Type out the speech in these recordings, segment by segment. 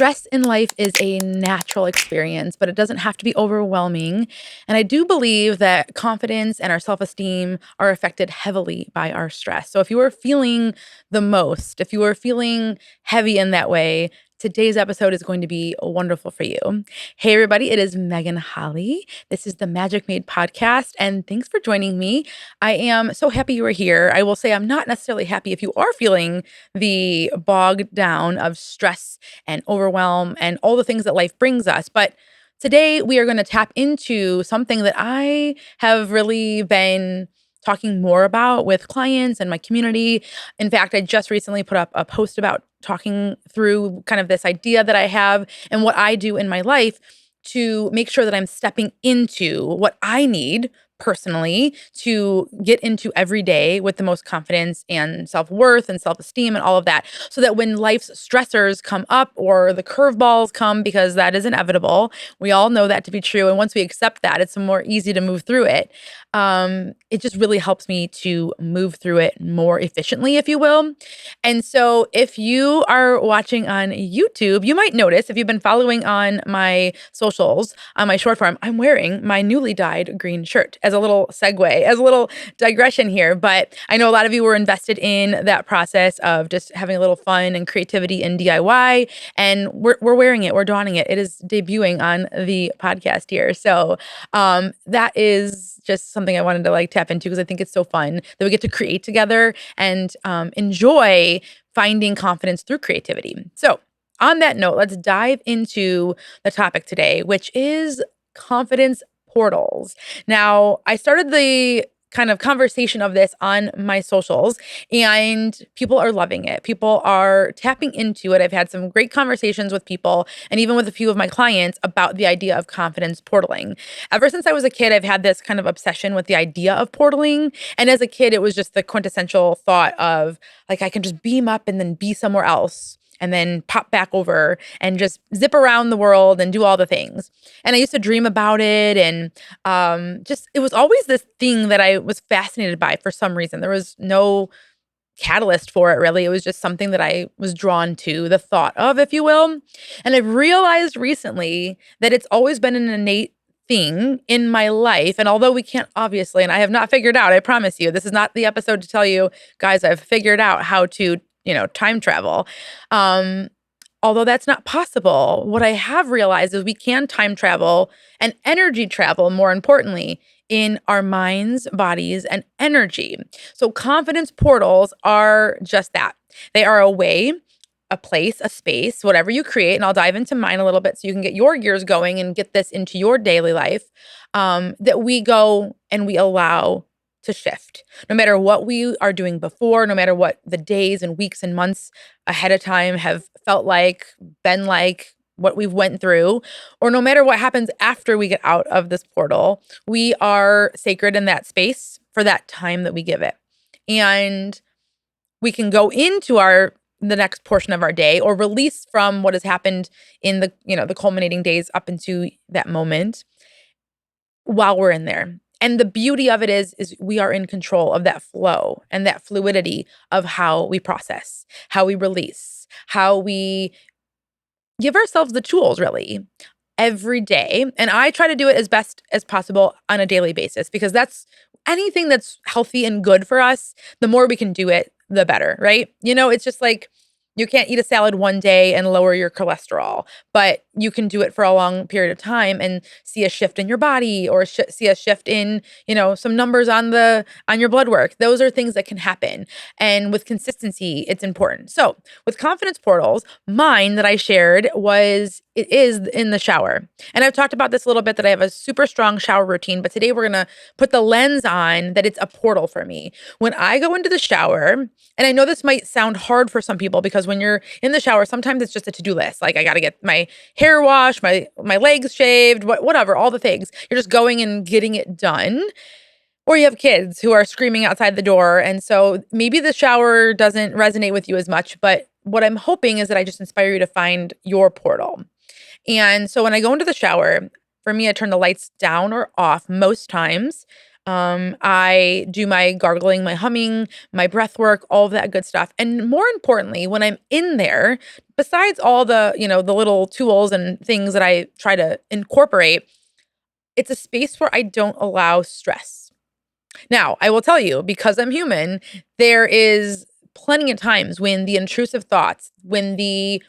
Stress in life is a natural experience, but it doesn't have to be overwhelming. And I do believe that confidence and our self esteem are affected heavily by our stress. So if you are feeling the most, if you are feeling heavy in that way, today's episode is going to be wonderful for you. Hey, everybody, it is Megan Holly. This is the Magic Made podcast, and thanks for joining me. I am so happy you are here. I will say I'm not necessarily happy if you are feeling the bogged down of stress and overwhelm and all the things that life brings us. But today we are going to tap into something that I have really been talking more about with clients and my community. In fact, I just recently put up a post about talking through kind of this idea that I have and what I do in my life to make sure that I'm stepping into what I need personally to get into every day with the most confidence and self-worth and self-esteem and all of that, so that when life's stressors come up or the curveballs come, because that is inevitable, we all know that to be true, and once we accept that, it's more easy to move through it. It just really helps me to move through it more efficiently, if you will. And so if you are watching on YouTube, you might notice, if you've been following on my socials, on my short form, I'm wearing my newly dyed green shirt, as a little segue, as a little digression here. But I know a lot of you were invested in that process of just having a little fun and creativity in DIY. And we're wearing it, we're donning it. It is debuting on the podcast here. So that is just something I wanted to tap into, because I think it's so fun that we get to create together and enjoy finding confidence through creativity. So on that note, let's dive into the topic today, which is confidence portals. Now, I started the kind of conversation of this on my socials, and people are loving it. People are tapping into it. I've had some great conversations with people and even with a few of my clients about the idea of confidence portaling. Ever since I was a kid, I've had this kind of obsession with the idea of portaling. And as a kid, it was just the quintessential thought of I can just beam up and then be somewhere else and then pop back over and just zip around the world and do all the things. And I used to dream about it. And it was always this thing that I was fascinated by for some reason. There was no catalyst for it, really. It was just something that I was drawn to, the thought of, if you will. And I've realized recently that it's always been an innate thing in my life. And although we can't obviously, and I have not figured out, I promise you, this is not the episode to tell you, guys, I've figured out how to time travel. Although that's not possible, what I have realized is we can time travel and energy travel, more importantly, in our minds, bodies, and energy. So confidence portals are just that. They are a way, a place, a space, whatever you create, and I'll dive into mine a little bit so you can get your gears going and get this into your daily life, that we go and we allow to shift. No matter what we are doing before, no matter what the days and weeks and months ahead of time have felt like, been like, what we've went through, or no matter what happens after we get out of this portal, we are sacred in that space for that time that we give it. And we can go into the next portion of our day, or release from what has happened in the culminating days up into that moment while we're in there. And the beauty of it is we are in control of that flow and that fluidity of how we process, how we release, how we give ourselves the tools, really, every day. And I try to do it as best as possible on a daily basis, because that's anything that's healthy and good for us. The more we can do it, the better, right? It's just you can't eat a salad one day and lower your cholesterol, but you can do it for a long period of time and see a shift in your body, or see a shift in, some numbers on your blood work. Those are things that can happen. And with consistency, it's important. So with confidence portals, mine that I shared it is in the shower. And I've talked about this a little bit, that I have a super strong shower routine, but today we're going to put the lens on that it's a portal for me. When I go into the shower, and I know this might sound hard for some people, because when you're in the shower, sometimes it's just a to-do list. I got to get my hair washed, my legs shaved, whatever, all the things. You're just going and getting it done. Or you have kids who are screaming outside the door. And so maybe the shower doesn't resonate with you as much, but what I'm hoping is that I just inspire you to find your portal. And so when I go into the shower, for me, I turn the lights down or off most times. I do my gargling, my humming, my breath work, all of that good stuff. And more importantly, when I'm in there, besides all the, the little tools and things that I try to incorporate, it's a space where I don't allow stress. Now, I will tell you, because I'm human, there is plenty of times when the intrusive thoughts, when the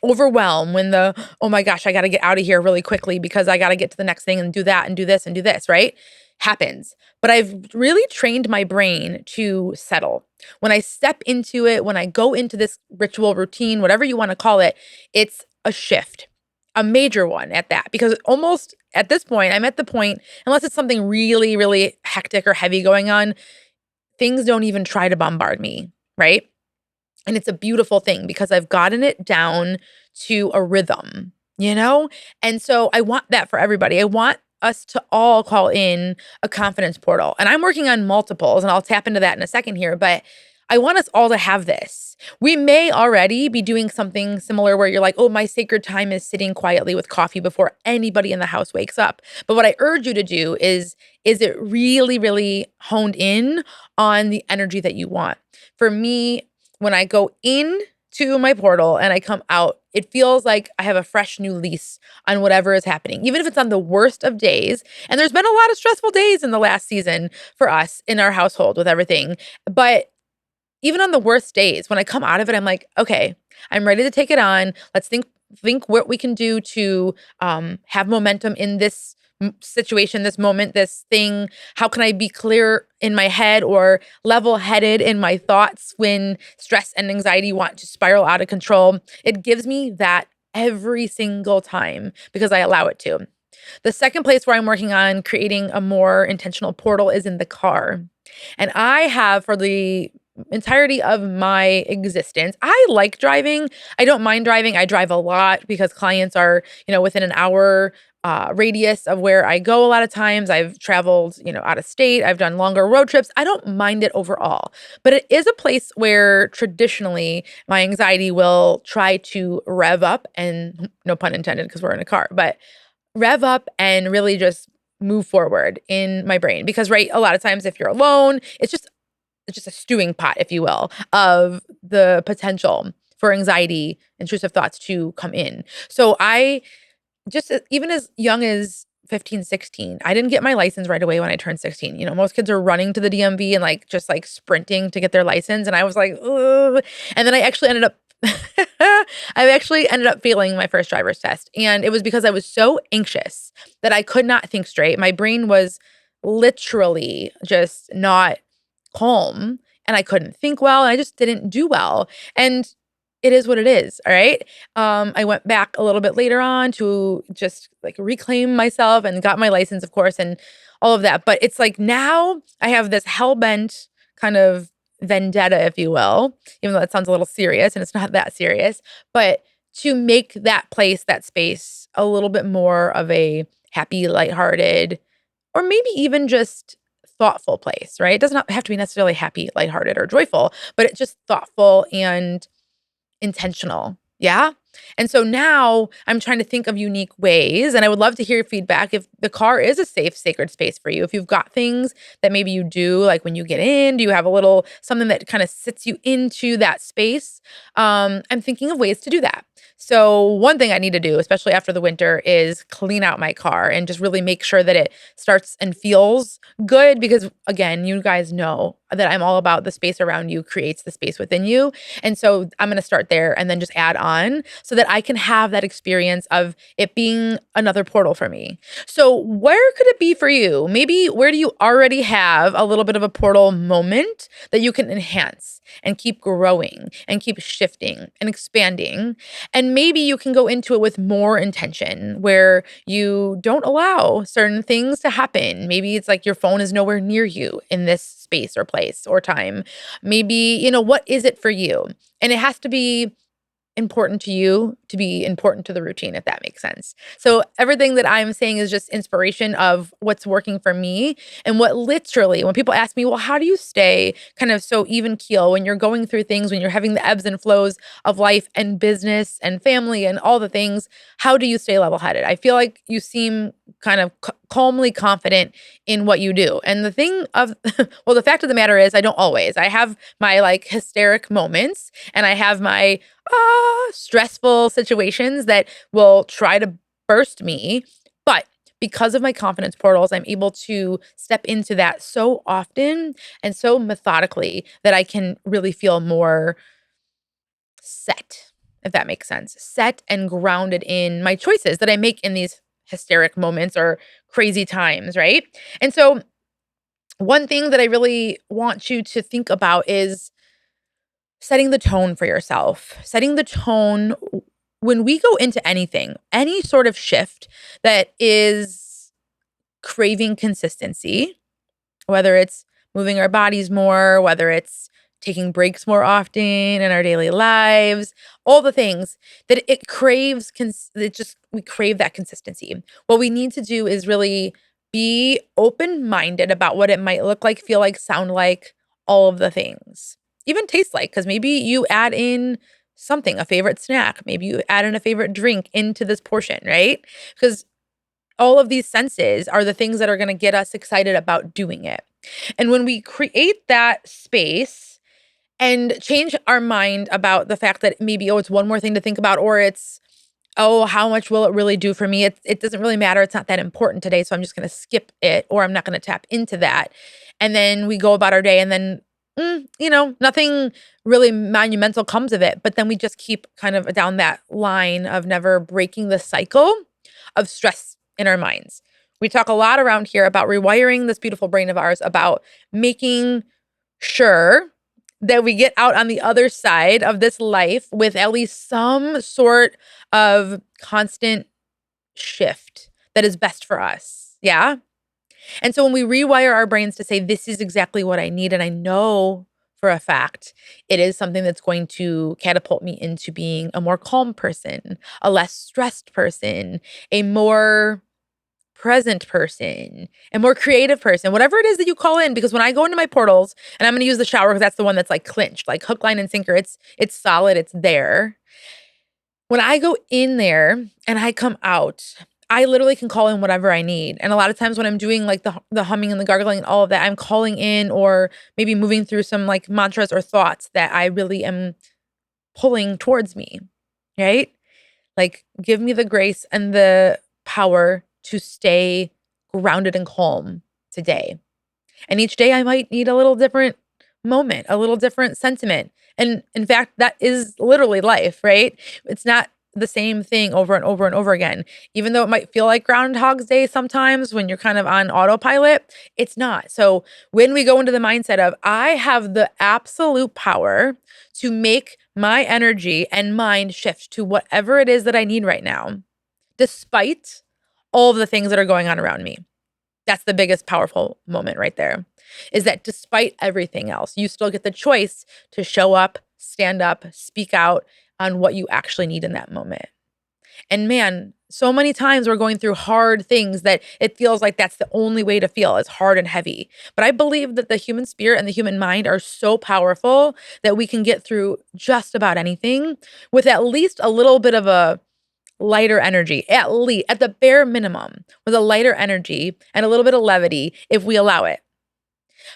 overwhelm, when the, oh my gosh, I got to get out of here really quickly because I got to get to the next thing and do that and do this and do this, right? Happens. But I've really trained my brain to settle. When I step into it, when I go into this ritual routine, whatever you want to call it, it's a shift, a major one at that. Because almost at this point, I'm at the point, unless it's something really, really hectic or heavy going on, things don't even try to bombard me, right? And it's a beautiful thing because I've gotten it down to a rhythm, you know? And so I want that for everybody. I want us to all call in a confidence portal. And I'm working on multiples, and I'll tap into that in a second here, but I want us all to have this. We may already be doing something similar where you're like, oh, my sacred time is sitting quietly with coffee before anybody in the house wakes up. But what I urge you to do is it really, really honed in on the energy that you want? For me, when I go in to my portal and I come out, it feels like I have a fresh new lease on whatever is happening, even if it's on the worst of days. And there's been a lot of stressful days in the last season for us in our household with everything. But even on the worst days, when I come out of it, I'm like, okay, I'm ready to take it on. Let's think what we can do to have momentum in this situation, this moment, this thing. How can I be clear in my head or level-headed in my thoughts when stress and anxiety want to spiral out of control? It gives me that every single time because I allow it to. The second place where I'm working on creating a more intentional portal is in the car. And I have, for the entirety of my existence, I like driving. I don't mind driving. I drive a lot because clients are, within an hour radius of where I go a lot of times. I've traveled, out of state. I've done longer road trips. I don't mind it overall. But it is a place where traditionally my anxiety will try to rev up, and no pun intended because we're in a car, but rev up and really just move forward in my brain. Because, right, a lot of times if you're alone, it's just a stewing pot, if you will, of the potential for anxiety, intrusive thoughts to come in. So I just, even as young as 15, 16, I didn't get my license right away when I turned 16. Most kids are running to the DMV and just sprinting to get their license. And I was like, ugh. And then I actually ended up failing my first driver's test. And it was because I was so anxious that I could not think straight. My brain was literally just not calm, and I couldn't think well, and I just didn't do well. And it is what it is. All right. I went back a little bit later on to just reclaim myself and got my license, of course, and all of that. But it's like now I have this hell bent kind of vendetta, if you will, even though that sounds a little serious and it's not that serious, but to make that place, that space, a little bit more of a happy, lighthearted, or maybe even just thoughtful place, right? It does not have to be necessarily happy, lighthearted, or joyful, but it's just thoughtful and intentional. Yeah. And so now I'm trying to think of unique ways, and I would love to hear your feedback if the car is a safe, sacred space for you. If you've got things that maybe you do, like when you get in, do you have a little something that kind of sits you into that space? I'm thinking of ways to do that. So one thing I need to do, especially after the winter, is clean out my car and just really make sure that it starts and feels good. Because again, you guys know that I'm all about the space around you creates the space within you. And so I'm going to start there and then just add on so that I can have that experience of it being another portal for me. So where could it be for you? Maybe where do you already have a little bit of a portal moment that you can enhance and keep growing and keep shifting and expanding? And maybe you can go into it with more intention where you don't allow certain things to happen. Maybe it's like your phone is nowhere near you in this space or place or time. Maybe, what is it for you? And it has to be important to you to be important to the routine, if that makes sense. So everything that I'm saying is just inspiration of what's working for me, and what literally, when people ask me, well, how do you stay kind of so even keel when you're going through things, when you're having the ebbs and flows of life and business and family and all the things, how do you stay level-headed? I feel like you seem kind of calmly confident in what you do. And the thing of, the fact of the matter is I don't always. I have my hysteric moments, and I have my stressful situations that will try to burst me. But because of my confidence portals, I'm able to step into that so often and so methodically that I can really feel more set, if that makes sense, set and grounded in my choices that I make in these hysteric moments or crazy times, right? And so, one thing that I really want you to think about is setting the tone for yourself, setting the tone when we go into anything, any sort of shift that is craving consistency, whether it's moving our bodies more, whether it's taking breaks more often in our daily lives, all the things that it craves, we crave that consistency. What we need to do is really be open minded about what it might look like, feel like, sound like, all of the things, even taste like, because maybe you add in something, a favorite snack, maybe you add in a favorite drink into this portion, right? Because all of these senses are the things that are going to get us excited about doing it. And when we create that space and change our mind about the fact that maybe, oh, it's one more thing to think about, or it's, oh, how much will it really do for me? It doesn't really matter. It's not that important today. So I'm just going to skip it, or I'm not going to tap into that. And then we go about our day, and then, nothing really monumental comes of it. But then we just keep kind of down that line of never breaking the cycle of stress in our minds. We talk a lot around here about rewiring this beautiful brain of ours, about making sure that we get out on the other side of this life with at least some sort of constant shift that is best for us. Yeah. And so when we rewire our brains to say, this is exactly what I need, and I know for a fact it is something that's going to catapult me into being a more calm person, a less stressed person, a more present person, a more creative person, whatever it is that you call in. Because when I go into my portals, and I'm going to use the shower because that's the one that's like clinched, like hook, line, and sinker. It's solid. It's there. When I go in there and I come out, I literally can call in whatever I need. And a lot of times when I'm doing like the humming and the gargling and all of that, I'm calling in or maybe moving through some like mantras or thoughts that I really am pulling towards me, right? Like, give me the grace and the power to stay grounded and calm today. And each day I might need a little different moment, a little different sentiment. And in fact, that is literally life, right? It's not the same thing over and over and over again. Even though it might feel like Groundhog's Day sometimes when you're kind of on autopilot, it's not. So when we go into the mindset of, I have the absolute power to make my energy and mind shift to whatever it is that I need right now, despite all of the things that are going on around me. That's the biggest powerful moment right there, is that despite everything else, you still get the choice to show up, stand up, speak out on what you actually need in that moment. And man, so many times we're going through hard things that it feels like that's the only way to feel, is hard and heavy. But I believe that the human spirit and the human mind are so powerful that we can get through just about anything with at least a little bit of a lighter energy, at least at the bare minimum, with a lighter energy and a little bit of levity if we allow it.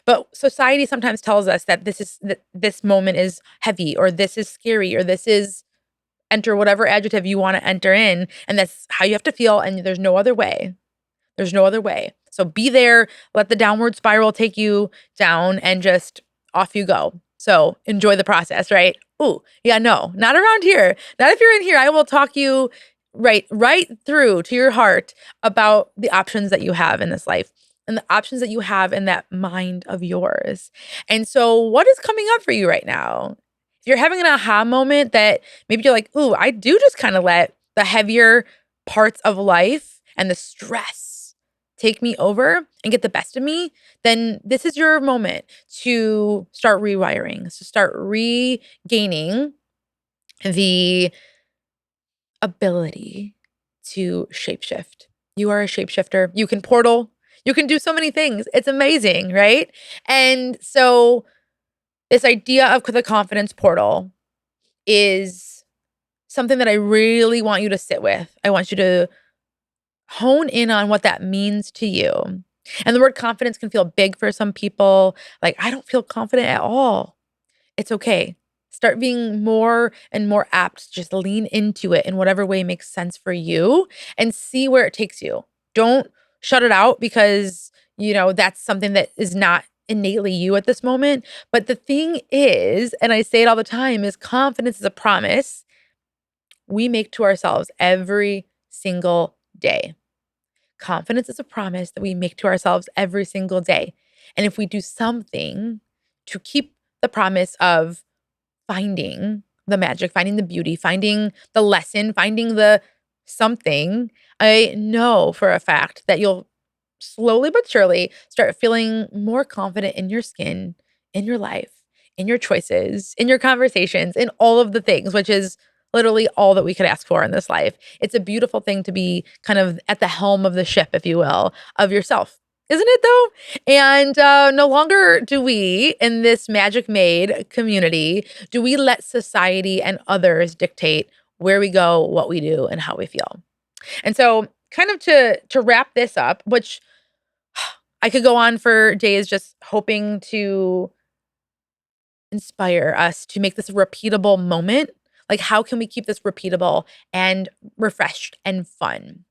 But society sometimes tells us that this moment is heavy, or this is scary, or this is, enter whatever adjective you want to enter in, and that's how you have to feel, and there's no other way. There's no other way. So be there, let the downward spiral take you down, and just off you go. So enjoy the process, right? Ooh, yeah, no, not around here. Not if you're in here. I will talk you right through to your heart about the options that you have in this life and the options that you have in that mind of yours. And so what is coming up for you right now? If you're having an aha moment that maybe you're like, ooh, I do just kind of let the heavier parts of life and the stress take me over and get the best of me, then this is your moment to start rewiring, to start regaining the ability to shapeshift. You are a shapeshifter. You can portal. You can do so many things. It's amazing, right? And so this idea of the confidence portal is something that I really want you to sit with. I want you to hone in on what that means to you. And the word confidence can feel big for some people. Like, I don't feel confident at all. It's okay. Start being more and more apt to just lean into it in whatever way makes sense for you and see where it takes you. Don't shut it out because, that's something that is not innately you at this moment. But the thing is, and I say it all the time, is confidence is a promise we make to ourselves every single day. Confidence is a promise that we make to ourselves every single day. And if we do something to keep the promise of finding the magic, finding the beauty, finding the lesson, finding the something, I know for a fact that you'll slowly but surely start feeling more confident in your skin, in your life, in your choices, in your conversations, in all of the things, which is literally all that we could ask for in this life. It's a beautiful thing to be kind of at the helm of the ship, if you will, of yourself. Isn't it though? And no longer do we, in this Magic Made community, do we let society and others dictate where we go, what we do, and how we feel. And so, kind of to wrap this up, which I could go on for days just hoping to inspire us to make this a repeatable moment. Like, how can we keep this repeatable and refreshed and fun?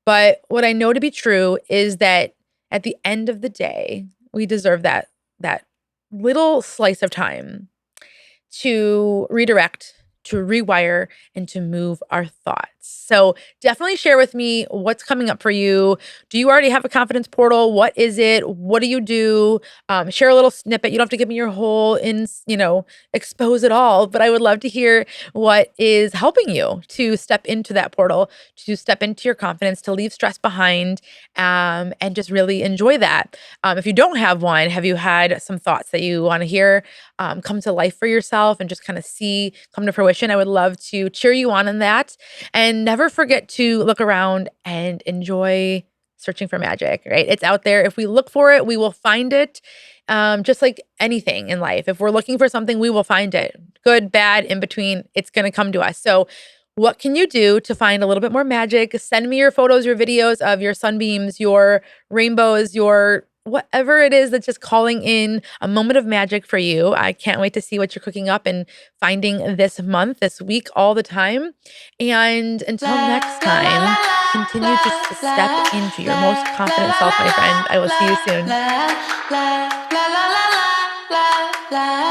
But what I know to be true is that at the end of the day, we deserve that little slice of time to redirect, to rewire, and to move our thoughts. So definitely share with me what's coming up for you. Do you already have a confidence portal? What is it? What do you do? Share a little snippet. You don't have to give me your whole expose it all, but I would love to hear what is helping you to step into that portal, to step into your confidence, to leave stress behind, and just really enjoy that. If you don't have one, have you had some thoughts that you want to hear come to life for yourself and just kind of see come to fruition? I would love to cheer you on in that. And never forget to look around and enjoy searching for magic, right? It's out there. If we look for it, we will find it. Just like anything in life, if we're looking for something, we will find it. Good, bad, in between, it's going to come to us. So what can you do to find a little bit more magic? Send me your photos, your videos of your sunbeams, your rainbows, your whatever it is that's just calling in a moment of magic for you. I can't wait to see what you're cooking up and finding this month, this week, all the time. And until next time, continue just to step into your most confident self, my friend. I will see you soon.